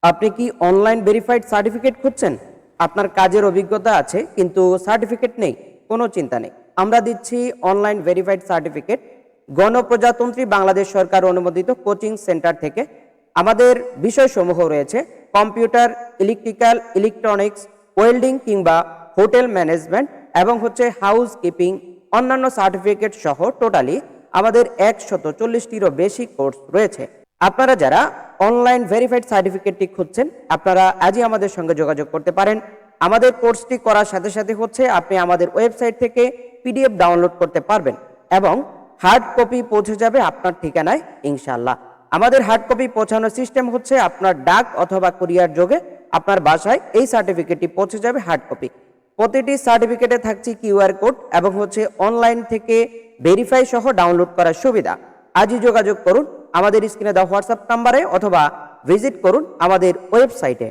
আপনি কি online verified certificate খুঁজছেন? আপনার কাজের অভিজ্ঞতা আছে কিন্তু সার্টিফিকেট নেই? কোনো চিন্তা নেই, আমরা দিচ্ছি অনলাইন ভেরিফাইড সার্টিফিকেট গণপ্রজাতন্ত্রী বাংলাদেশ সরকার অনুমোদিত কোচিং সেন্টার থেকে। আমাদের বিষয়সমূহ রয়েছে কম্পিউটার, ইলেকট্রিক্যাল, ইলেকট্রনিক্স, ওয়েল্ডিং কিংবা হোটেল ম্যানেজমেন্ট এবং হাউস কিপিং, অন্যান্য সার্টিফিকেট সহ টোটালি আমাদের 140টিরও বেশি কোর্স রয়েছে। আপনারা যারা অনলাইন ভেরিফাইড সার্টিফিকেটটি খুঁজছেন, আপনারা আজই আমাদের সঙ্গে যোগাযোগ করতে পারেন। আমাদের কোর্সটি করার সাথে সাথে আপনি আমাদের ওয়েবসাইট থেকে পিডিএফ ডাউনলোড করতে পারবেন এবং হার্ড কপি পৌঁছে যাবে আপনার ঠিকানায় ইনশাআল্লাহ। আমাদের হার্ড কপি পৌঁছানোর সিস্টেম আপনার ডাক অথবা কুরিয়ার যোগে আপনার বাসায় এই সার্টিফিকেটটি পৌঁছে যাবে হার্ড কপি। প্রতিটি সার্টিফিকেটে থাকছে কিউআর কোড এবং অনলাইন থেকে ভেরিফাই সহ ডাউনলোড করার সুবিধা। আজই যোগাযোগ করুন আমাদের স্ক্রিনে দেওয়া হোয়াটসঅ্যাপ নাম্বারে অথবা ভিজিট করুন আমাদের ওয়েবসাইটে।